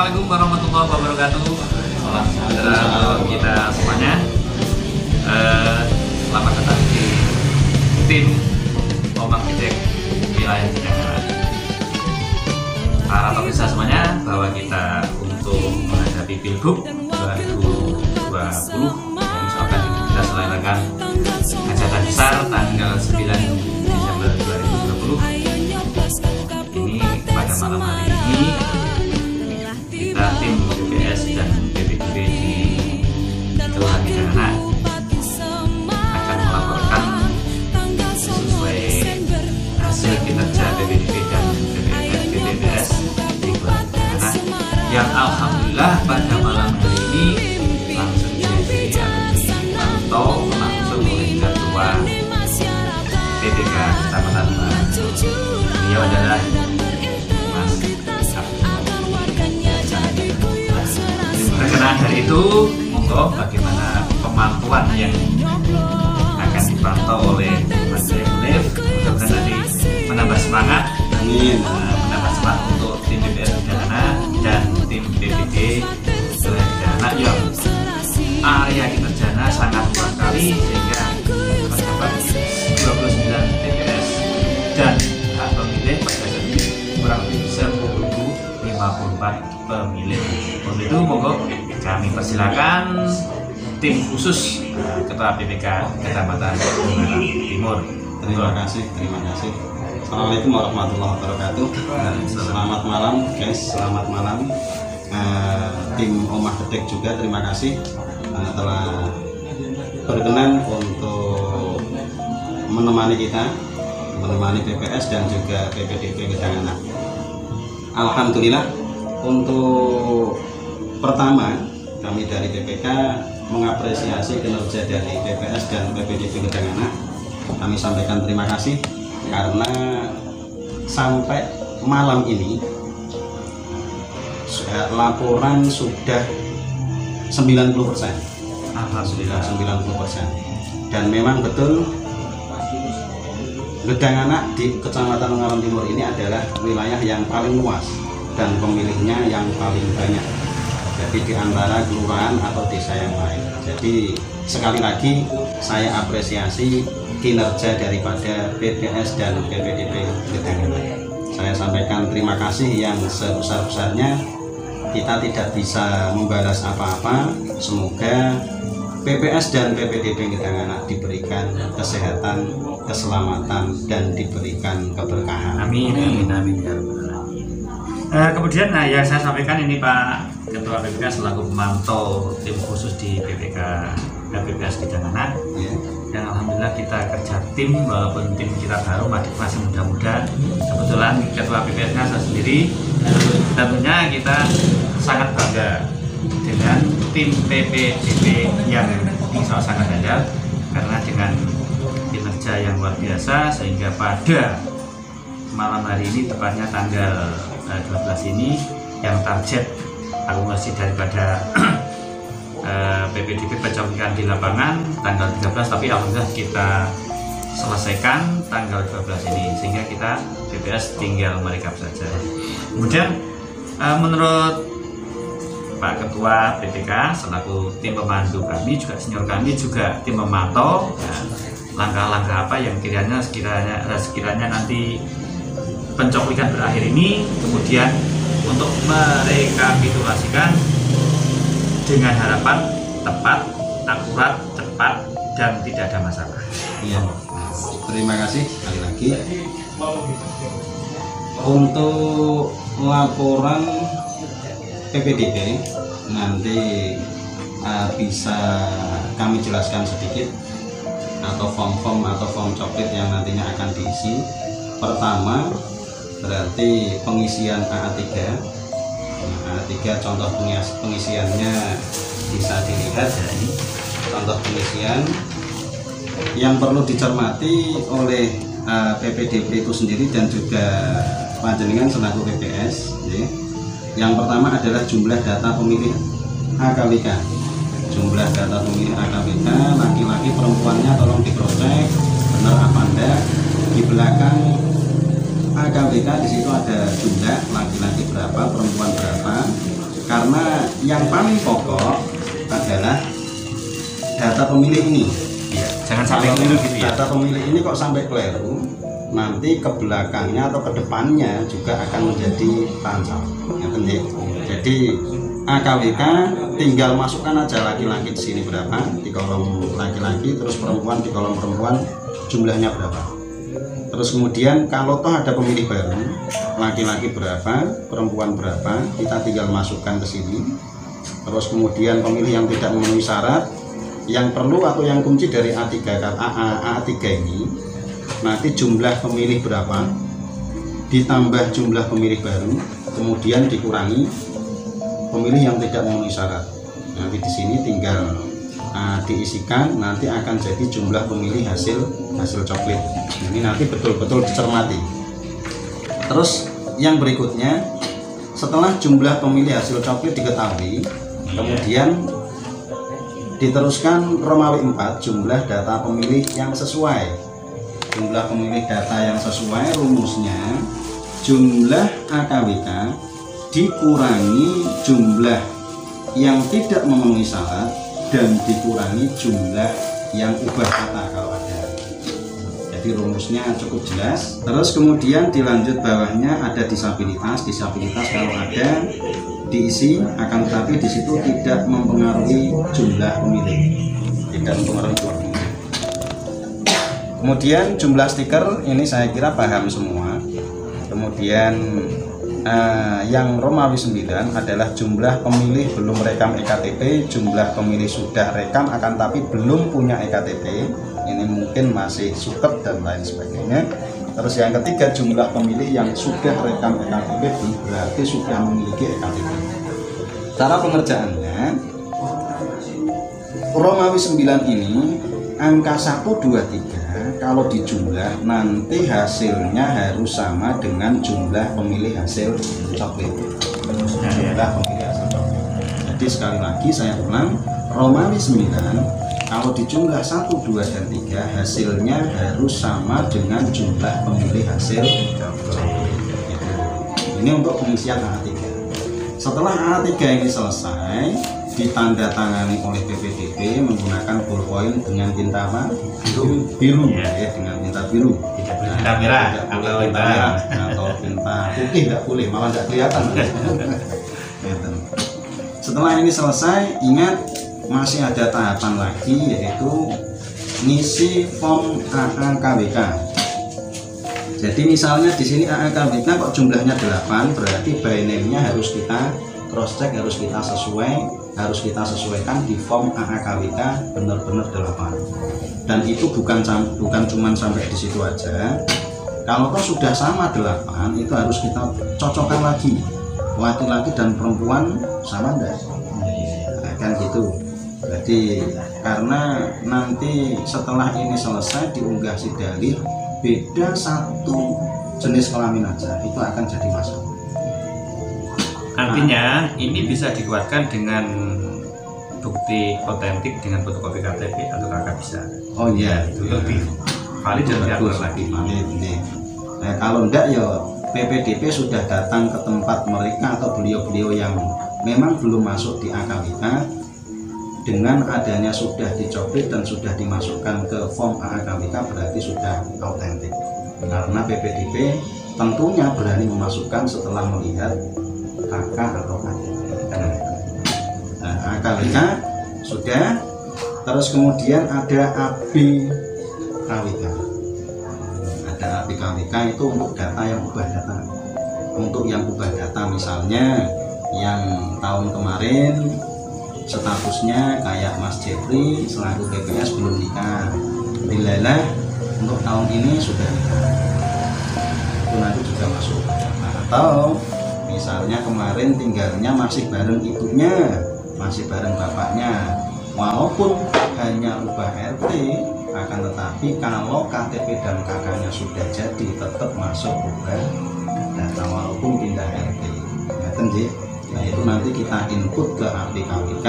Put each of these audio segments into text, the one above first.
Assalamualaikum warahmatullahi wabarakatuh. Salam sejahtera untuk kita semuanya. Selamat datang di tim Omah Gede wilayah Jakarta. Para pemirsa semuanya, bahwa kita untuk menghadapi Pilgub 2020 yang misalkan kita selenggarakan hajatan besar tanggal 9 Desember 2020. Ini pada malam hari ini kita tim BPS dan PPDB di Kelurahan Jakarta akan melaporkan sesuai hasil kinerja PPDB dan PPDS di Kelurahan Jakarta yang alhamdulillah pada malam hari ini langsung dipantau langsung oleh Ketua PPK Kecamatan Batu. Beliau adalah Mas dari itu, monggo bagaimana pemantauan yang akan dipantau oleh Mas Dev. Mudah-mudahan nanti menambah semangat, menambah semangat untuk tim BPS Jakarta dan tim PPD Jakarta yang area kinerjanya sangat kuat sekali sehingga terdapat 29 TPS dan hak pemilih pada saat ini kurang lebih 10.054 pemilih. Untuk itu monggo kami persilakan tim khusus Ketua PPK Kecamatan Bungaran Timur. Terima kasih. Assalamualaikum warahmatullahi wabarakatuh. Selamat malam guys, selamat malam. Tim Omah Gede juga terima kasih telah berkenan untuk menemani kita, menemani PPS dan juga PPDB Jakarta. Alhamdulillah, untuk pertama kami dari PPK mengapresiasi kinerja dari PPS dan PPDB Jakarta. Kami sampaikan terima kasih karena sampai malam ini laporan sudah 90%. Alhamdulillah 90%. Dan memang betul Gedanganak di Kecamatan Bungaran Timur ini adalah wilayah yang paling luas dan pemilihnya yang paling banyak. Jadi di antara kelurahan atau desa yang lain. Jadi sekali lagi saya apresiasi kinerja daripada PPS dan PPDB Gedanganak. Saya sampaikan terima kasih yang sebesar-besarnya. Kita tidak bisa membalas apa-apa. Semoga PPS dan PPDB Gedanganak diberikan kesehatan, keselamatan, dan diberikan keberkahan. Amin. Kemudian yang saya sampaikan ini Pak Ketua PPK selaku pemantau tim khusus di PPK dan PPS Gedanganak. Dan alhamdulillah kita kerja tim, walaupun tim kita baru masih muda-muda. Kebetulan Ketua PPS-nya saya sendiri. Tentunya kita sangat bangga dengan tim PPDB yang sangat handal karena dengan kinerja yang luar biasa sehingga pada malam hari ini tepatnya tanggal 12 ini yang target akumulasi daripada PPDB pencoblosan di lapangan tanggal 13, tapi alhamdulillah kita selesaikan tanggal 12 ini sehingga kita PPS tinggal merekap saja. Kemudian menurut Pak Ketua PPK selaku tim pemandu kami juga senior kami juga tim memantau langkah-langkah apa yang sekiranya nanti pencoblosan berakhir ini, kemudian untuk merekapitulasikan dengan harapan tepat, akurat, cepat, dan tidak ada masalah. Iya. Terima kasih sekali lagi. Untuk laporan PPDB nanti bisa kami jelaskan sedikit atau form coklat yang nantinya akan diisi. Pertama berarti pengisian AA3. AA3 contoh pengisiannya bisa dilihat ya, ini contoh pengisian yang perlu dicermati oleh PPDB itu sendiri dan juga panjenengan selaku PPS ya. Yang pertama adalah jumlah data pemilih AKWK. Jumlah data pemilih AKWK laki-laki perempuannya tolong dicek benar apa enggak. Di belakang AKWK di situ ada jumlah laki-laki berapa, perempuan berapa. karena yang paling pokok adalah data pemilih ini. Ya, jangan sampai keliru gitu ya. Data pemilih ini kok sampai keliru, nanti ke belakangnya atau ke depannya juga akan menjadi rancang. Jadi AKWK tinggal masukkan aja laki-laki di sini berapa di kolom laki-laki, terus perempuan di kolom perempuan jumlahnya berapa. Terus kemudian kalau toh ada pemilih baru, laki-laki berapa, perempuan berapa, kita tinggal masukkan ke sini. Terus kemudian pemilih yang tidak memenuhi syarat, yang perlu atau yang kunci dari A3 ini, nanti jumlah pemilih berapa ditambah jumlah pemilih baru, kemudian dikurangi pemilih yang tidak memenuhi syarat. Nanti di sini tinggal diisikan, nanti akan jadi jumlah pemilih hasil coklit. Ini nanti betul-betul dicermati. Terus yang berikutnya, setelah jumlah pemilih hasil coklit diketahui, kemudian diteruskan Romawi 4, jumlah data pemilih yang sesuai. Jumlah pemilih data yang sesuai, rumusnya jumlah AKWK dikurangi jumlah yang tidak memenuhi syarat dan dikurangi jumlah yang ubah kata kalau ada. Jadi rumusnya cukup jelas. Terus kemudian dilanjut bawahnya ada disabilitas. Disabilitas kalau ada diisi, akan tetapi di situ tidak mempengaruhi jumlah pemilih, tidak mempengaruhi jumlah pemilih. Kemudian jumlah stiker ini saya kira paham semua. Kemudian yang Romawi 9 adalah jumlah pemilih belum rekam EKTP, jumlah pemilih sudah rekam akan tapi belum punya EKTP, ini mungkin masih suket dan lain sebagainya. Terus yang ketiga, jumlah pemilih yang sudah rekam EKTP berarti sudah memiliki EKTP. Cara pengerjaannya, Romawi 9 ini angka 1, 2, 3 kalau dijumlah nanti hasilnya harus sama dengan jumlah pemilih hasil coklit. Jumlah pemilih hasil coklit. Jadi sekali lagi saya ulang, Romawi 9 kalau dijumlah 1, 2, dan 3 hasilnya harus sama dengan jumlah pemilih hasil coklit. Ini untuk pengisian A3. Setelah A3 ini selesai, ditandatangani oleh PPDB menggunakan ballpoint dengan tinta apa? Biru ya, dengan tinta biru. Tidak boleh tinta merah atau tinta merah atau tinta putih, tidak boleh, malah tidak kelihatan. Setelah ini selesai, ingat masih ada tahapan lagi, yaitu ngisi form AAKWK. Jadi misalnya di sini AAKWK kok jumlahnya 8, berarti by name-nya harus kita cross check, harus kita sesuaikan di form AAKWK benar-benar 8. Dan itu bukan cuma sampai di situ aja. Kalau toh sudah sama 8, itu harus kita cocokkan lagi, laki-laki dan perempuan sama enggak? Nah, kan gitu. Jadi karena nanti setelah ini selesai diunggah si dalil, beda satu jenis kelamin aja, itu akan jadi masalah. Artinya ini bisa dikuatkan dengan bukti otentik dengan fotokopi KTP atau KK bisa. Oh iya, itu lebih valid dan diatur lagi. Nah, kalau enggak ya PPDB sudah datang ke tempat mereka atau beliau-beliau yang memang belum masuk di AKWK, dengan adanya sudah dicoplit dan sudah dimasukkan ke form AKWK berarti sudah autentik. Karena PPDB tentunya berani memasukkan setelah melihat KK atau KTP. Nah, AKWK sudah, terus kemudian ada ABKWK. Ada ABKWK itu untuk data yang ubah data. Untuk yang ubah data misalnya yang tahun kemarin statusnya kayak Mas Jeffrey selaku PPS belum nikah, dilelah untuk tahun ini sudah nikah, itu nanti juga masuk. Nah, atau misalnya kemarin tinggalnya masih bareng ibunya, masih bareng bapaknya, walaupun hanya ubah RT, akan tetapi kalau KTP dan KK-nya sudah jadi tetap masuk ubah data walaupun pindah RT. Nah itu nanti kita input ke APKWK,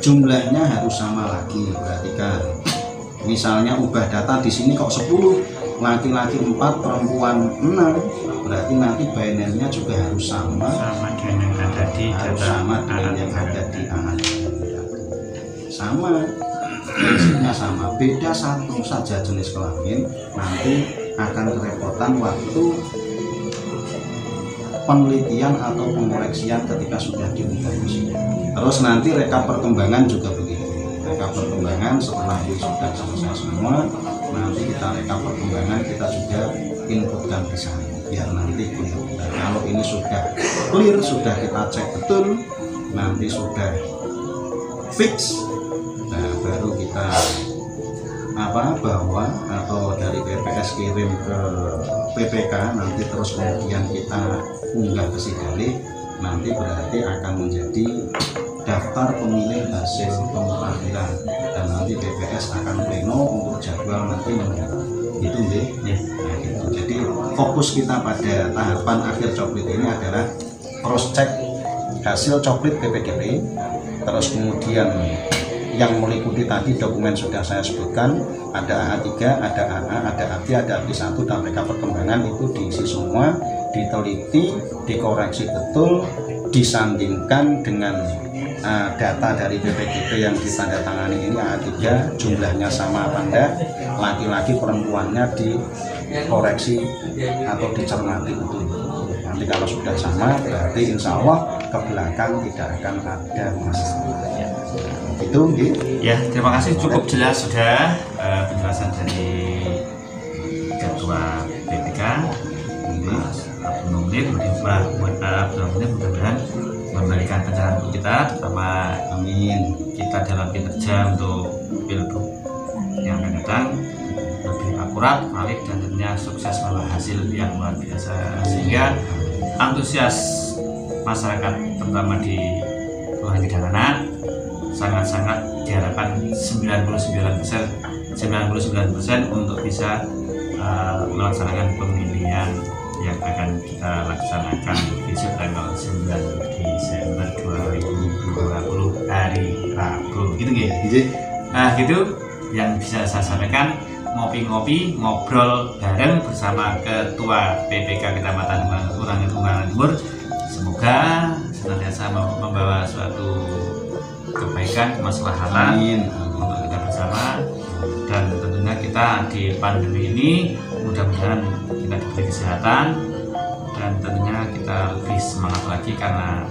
jumlahnya harus sama lagi. Perhatikan, misalnya ubah data di sini kok 10, laki-laki 4, perempuan 6, berarti nanti binary-nya juga harus sama dengan ada di harus data sama dengan yang ada di anak. Sama, prinsipnya sama, beda satu saja jenis kelamin, nanti akan kerepotan waktu penelitian atau pengoreksian ketika sudah diunggah. Terus nanti rekap perkembangan juga begitu. Rekap perkembangan setelah ini sudah selesai semua, nanti kita rekap perkembangan, kita juga inputkan di sana biar nanti clear. Nah, kalau ini sudah clear, sudah kita cek betul, nanti sudah fix, nah baru kita bawa atau dari BPS kirim ke PPK, nanti terus kemudian kita unggah ke Sidalih, nanti berarti akan menjadi daftar pemilih hasil pemutahiran, dan nanti BPS akan pleno untuk jadwal nanti mendatang. Itu deh. Nah, gitu. Jadi fokus kita pada tahapan akhir coklit ini adalah cross check hasil coklit PPKP, terus kemudian yang meliputi tadi dokumen sudah saya sebutkan, ada AA3, ada AA, ada AB, ada AB1, dan mereka perkembangan itu diisi semua, diteliti, dikoreksi betul, disandingkan dengan data dari BPKP yang ditandatangani ini AA3, jumlahnya sama apa enggak, laki-laki perempuannya dikoreksi atau dicermati betul. Nanti kalau sudah sama, berarti insya Allah ke belakang tidak akan ada masalah. Itu ya, terima kasih, cukup jelas sudah penjelasan dari Ketua BPK Abdul Mumin. Mudah-mudahan memberikan pencerahan untuk kita, terutama amin, kita dalam kinerja untuk Pilgub yang akan datang lebih akurat, valid, dan tentunya sukses membawa hasil yang luar biasa, sehingga antusias masyarakat terutama di Kelurahan Kidanganan sangat-sangat diharapkan 99% untuk bisa melaksanakan pemilihan yang akan kita laksanakan besok tanggal 9 Desember 2020 hari Rabu, gitu gitu. Nah, gitu yang bisa saya sampaikan, ngopi-ngopi, ngobrol bareng bersama Ketua PPK Kecamatan Ungaran Timur. Semoga senantiasa membawa suatu kebaikan, kemaslahatan untuk kita bersama, dan tentunya kita di pandemi ini mudah-mudahan kita diberi kesehatan, dan tentunya kita lebih semangat lagi karena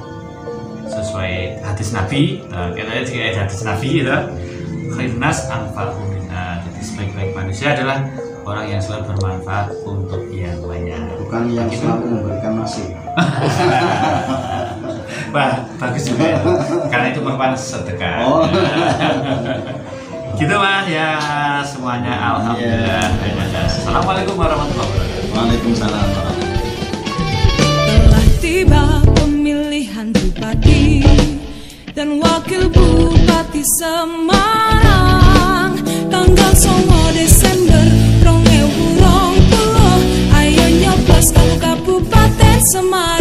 sesuai hadis Nabi, kita juga hadis Nabi itu khairunas anfa'uhum linnas. Jadi sebaik-baik manusia adalah orang yang selalu bermanfaat untuk yang lainnya, bukan yang selalu memberikan nasi. Wah, bagus juga ya. Karena itu merupakan sedekah. Gitu Mas ya, semuanya alhamdulillah. Assalamualaikum warahmatullahi wabarakatuh. Waalaikumsalam. Telah tiba pemilihan bupati dan wakil bupati Semarang tanggal 9 Desember 2020. Ayo nyoblos kabupaten Semarang.